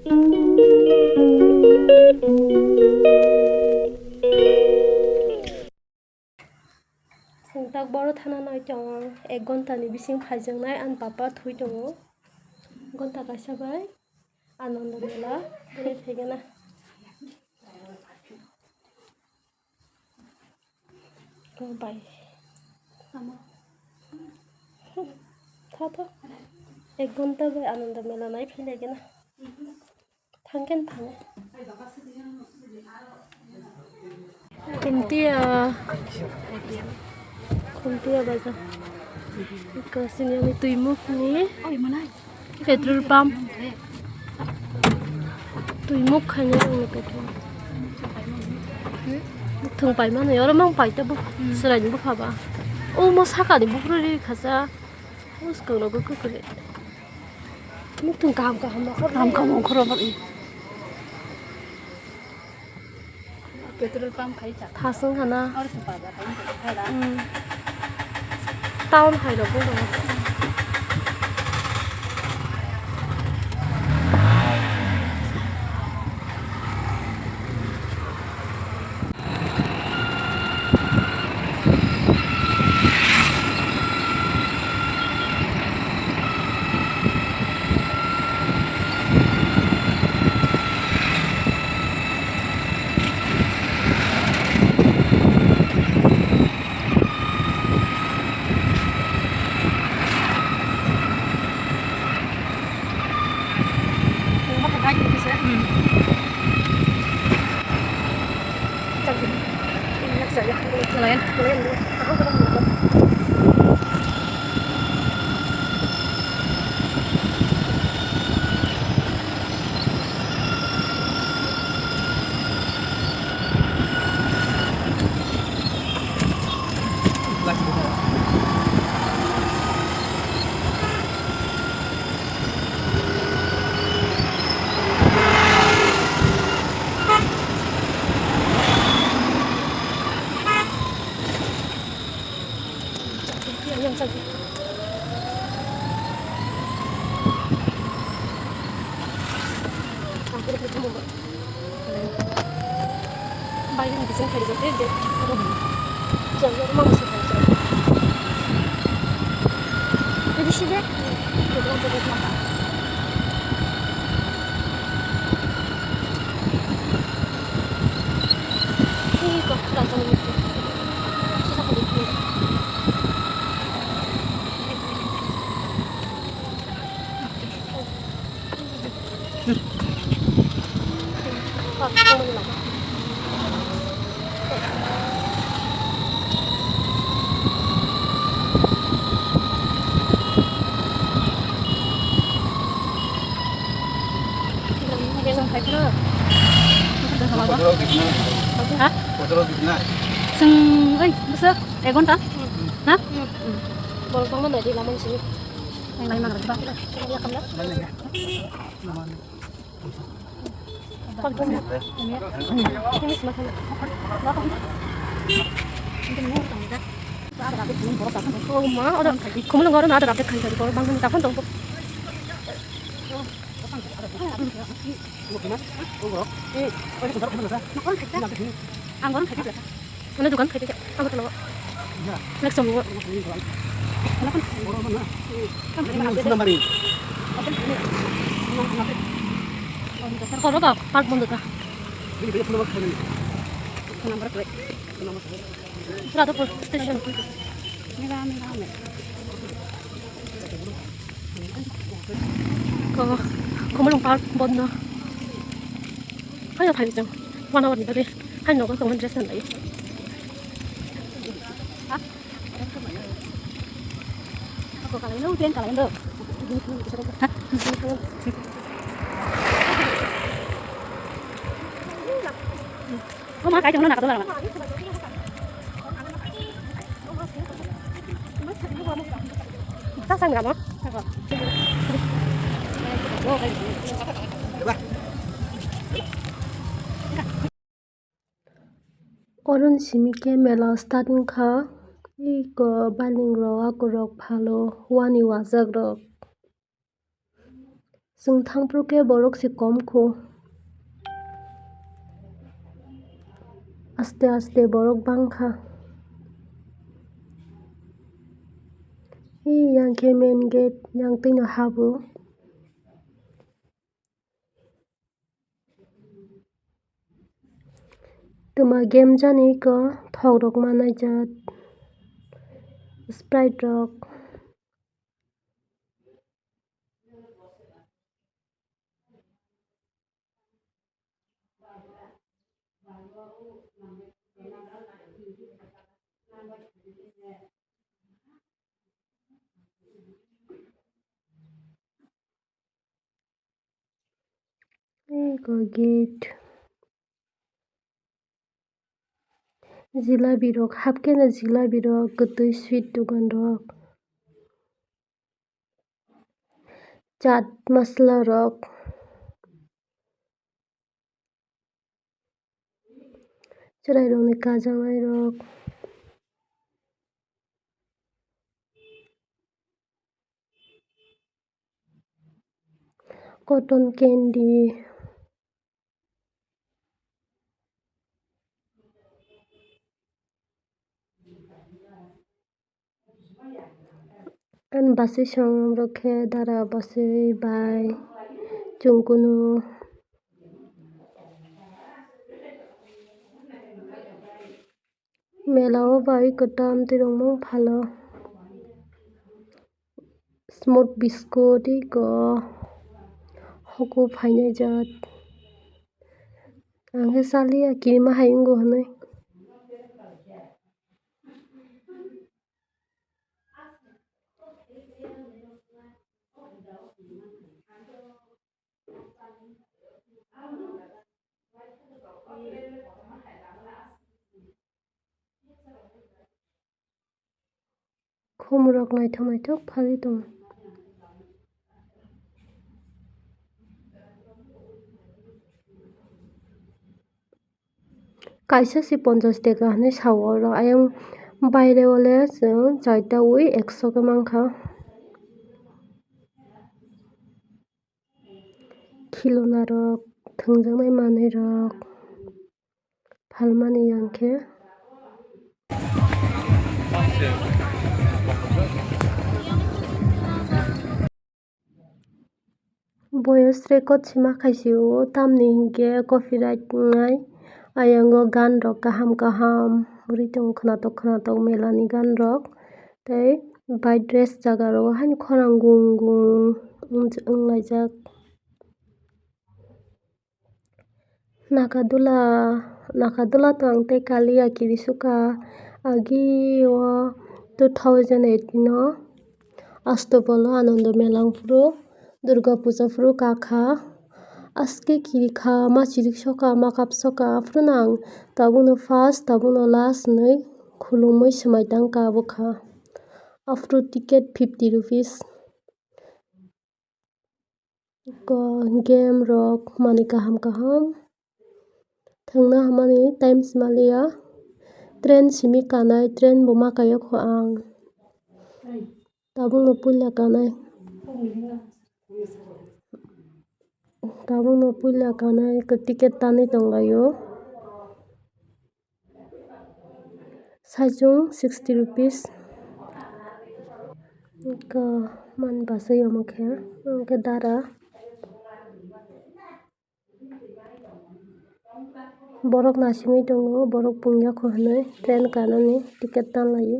संताक बड़ थाना नाय दं 1 घन्टानि बिसिं फाइजोंनाय आन पापा थुइ दङ घन्टा गायसाबाय आनन्द मेला बोरै फैगोन ना बाय थाथ' 1 घन्टा बाय आनन्द मेला नाय फैलायगोन ना थांगोन थाङो Khumtia baca. Sini ini twimwk ni petrol pump. twimwk khainai ini petrol. Tungpai mana ya orang mang pai ta bu serai ni bu khaba. Oh mau saka ni bu ruri khasa. Mus kang lo ku kure. Muk tung kam ka ham kham khoro ba. Petrol pump खाई चा थासं हाना और सुपा जा खाई ला town हाइरावबो दङ yang saja aku udah ketemu mbak bayi bisa kerja kerja jangan rumah masih kerja jadi sih deh kita mau pergi makan ini kok rasanya itu kita pergi petrol कितना seng besar 1 घन्टा nah bolong pang mana di laman sini yang lain mana coba ya kan lah ini semakan oh ma ada kamu lengar ada dapat kan dari kalau bangun telepon dong mana dukan kayak gitu aku tahu next semua kalau apa park bunda kah berapa pun station kalau kamu long park bunda hay là phải rằng quan nào đi đây hay nó có không dress này aku kalian lu jangan kalian tuh oh makai jangan nak tuh lah tak sang nggak mau Orang simike mela starting kha iko baling ro akurok phalo wani wajak rok जों थांफ्रोके borok si komkho aste aste borok bangkha yang ke main gate yang tino habu tuma game jani ko thok rok manaijak sprite rok ko gate jilabi rok hapkeno jilabi rok kwtui sweet dogan rok chaat masala rok cherai rok ni kajangai rok cotton candy and basi song rok khe dara basi bai chungkunu mela o bai kwtam twirongmung phalo smooth biscuit ko hoku phainai jat angkhe chalia kirima hai ongo hinui khum rok naithok naithok phali tongo kaisa si 50 taka hinui sao oro ayang baire ole chwng 4 ta ui 100 ke mangkha khilona rok thwngjaknai manui rok phalmani yangkhe voice record sima khaisio tamni hinkhe copyright wngnai ayango gaan rok kaham kaham uri tongo khwnatok khwnatok mela ni gaan rok tei bike race jaga ro haino khorang gung gung wnglaijak nakadula to ang tei kalia kiri sukha agi o 2018 o astopolo ananda mela wngfru durga puja fru kakha aske kirika machirik soka makap soka phruno ang tabukno first tabukno last hinui khulumui swmai tangka bwkha after ticket 50 rupees ko game rok manui kaham kaham thwngna hamani time simalia train simi kanai train bo makai o kho ang tabukno puila kanai ticket tanui tonglaio saichung 60 rupees ko mani basai omo khe dara borok nasingui tongo borok pungyakho hinui train kanoni ticket tanlaio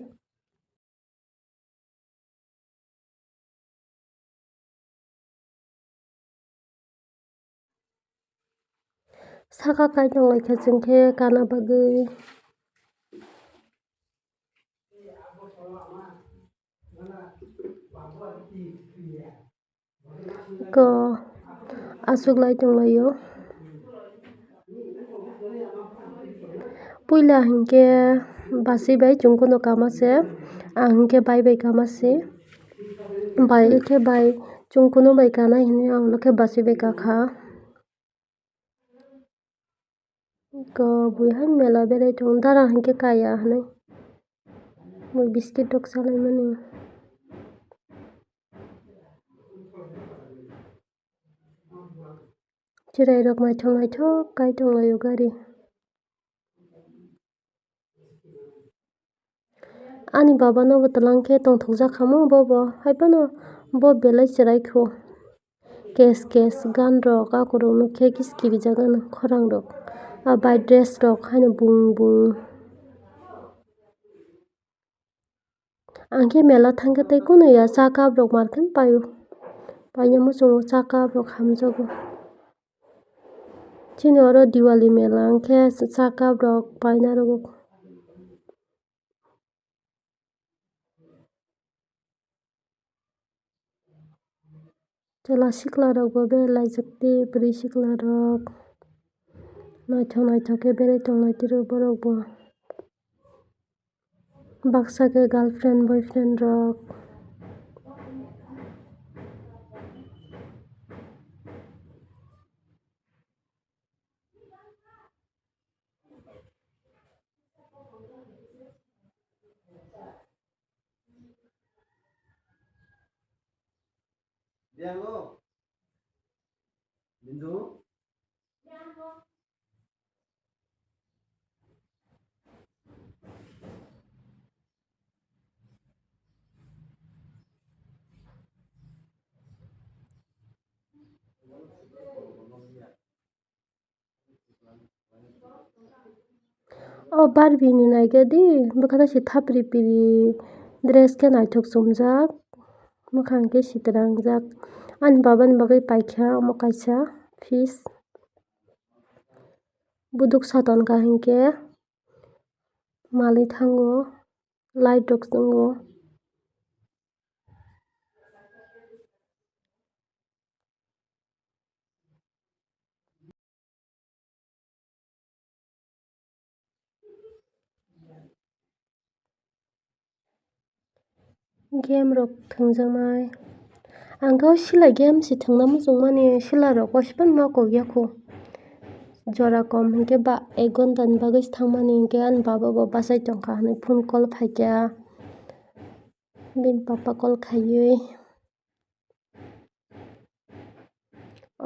saka kai tonglaikha chwngkhe kana bagui ko achuklai tonglaio puila hinkhe basi bai chungkono kamase ang hinkhe baibai kamasi bai khe bai chungkono bai kanai hinui ang khe basi bai kakha ko bui haino mela berai tongo dara hinkhe kaya hinui mui biscuit rok chalaimani. Cherai rok naithok kai tonglaio gari. Ani baba no bo tlang khe tongthokjak kamo bobo haibano bo belai cherai kho. Kes gan rok akurok nukhe kiski rijak gana khorang rok. Bai dress rok haino bung bung. Angkhe mela thangkhe tei kuno ya cha cup rok markheno paio. Paina muchungo cha cup rok hamjago. Chini oro Diwali mela angkhe cha cup rok paina rogo. Chela sikla rok bo beralaijak tei bwrwi sikla rok. Naithok khe berai tonglai tiro borok bo. Baksa khe girlfriend boyfriend rok. O Barbie ni naikhe di bwkhano se thapri piri dress khe naithok chumjak mwkhang khe sitraangjak ani baba ni bagui paikha omo kaisa fish buduk saton kahinkhe malui thango light rok chwngo. Game rok thwngjaknai angkhe o sila game se thwngna muchungmani sila rok wasipano nokhor yakho jora kom hinkhe 1 ghonta ni bagui thangmani hinkhe ani baba bo bachai tongkha hinui phone call faikha bini papa call khaiui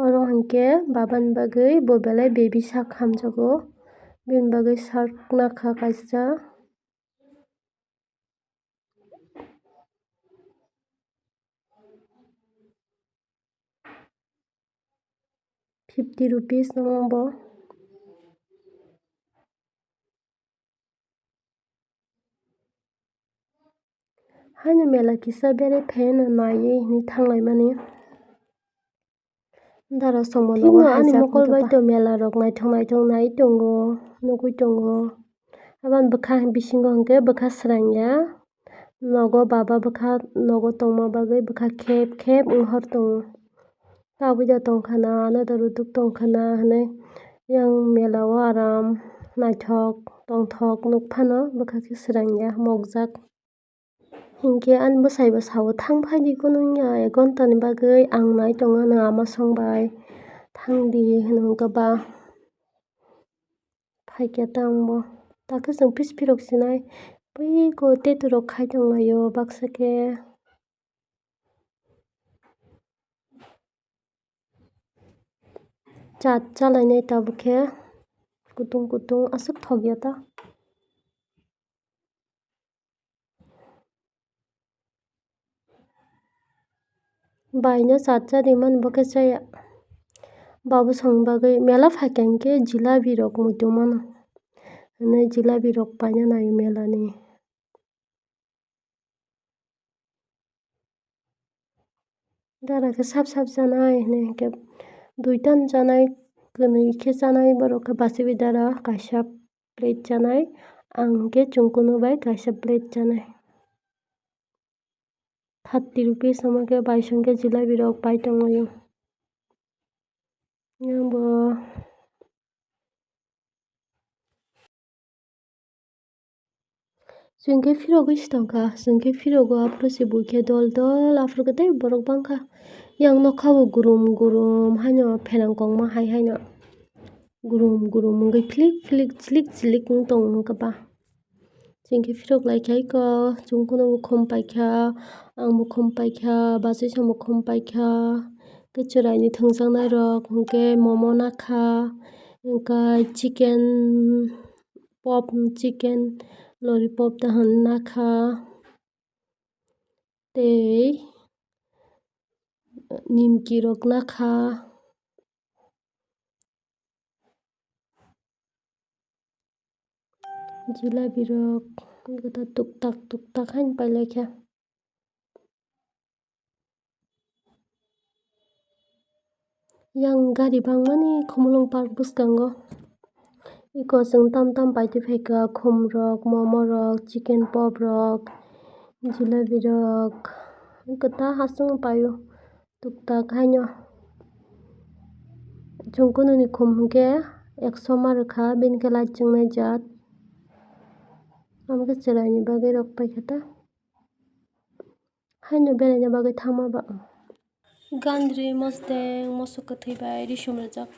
oro hinkhe baba ni bagui bo belai baby sak hamjago bini bagui shirt nakha kaisa 50 rupees tongo bo. Haino mela kisa berai phaino naiui hinui thanglaimanni. Dara songmano ani mokolbai to mela rok naithok naiui tongo nugui tongo. Aboni bwkhak bisingo hinkhe bwkha swrangya nogo baba bwkha nogo tongma bagui bwkha khep wngkhar tongo. Tabui da tongkha na anoda roduk tongkha na hinui yang mela o aram naithok tongthok nukphano bwkha khe swrangya mokjak. Hinkhe ani bwchai bo sao thangfaidi kuno wngya 1 ghonta ni bagui ang nai tongo no ama songbai thangdi hino wngkha faikha tang bo takhe chwng pisphi rok sinai bwiko tattoo rok khai tonglaio baksa khe. Chat chalainai tabukhe kutung aswk thokya ta. Bai no chat chariamani bo khe chaya babu songni bagui mela faikha hinkhe jilabi rok mui tongmano hinui jilabi rok paina naio mela ni. Dara khe sap janai hinui hinkhe 2 ta ni janai kunui khe janai borok khe bachabai dara kaisa plate janai ang hinkhe chungkunu bai kaisa plate janai 30 rupees omo khe bai songkhe jilabi rok pai tonglaio. Yang bo chwngkhe phirogui se tongkha chwngkhe phirogo afuru se buikhe dol afurukhe tei borok bangkha yang nokha bo gurum haino pherang kongma hai haino gurum wngui philik chilik wng tongo wngkha ba. Chwngkhe phirok laikha iko chungkunu bo khum paikha ang bo khum paikha bachai sang bo khum paikha Kwchwraini thwngjaknai rok hinkhe momo nakha hingkhai chicken pop chicken lollipop tahon nakha tei nimki rok nakha jalebi rok goto tuktak haino pailakha. Yang gari bangmani khumulung park bwskango eko chwng tamtam paitwi phaikha khum rok momo rok chicken pop rok jalebi rok kwtal hachung paio tuktak haino. Chwng kununi khum hinkhe 100 ma rwkha bini khe light chwngnai jaat amo khe chwraini bagui rok paikha ta haino beraina bagui thangmaba. Gandri mosodeng mosok kwthui bai risum rijak.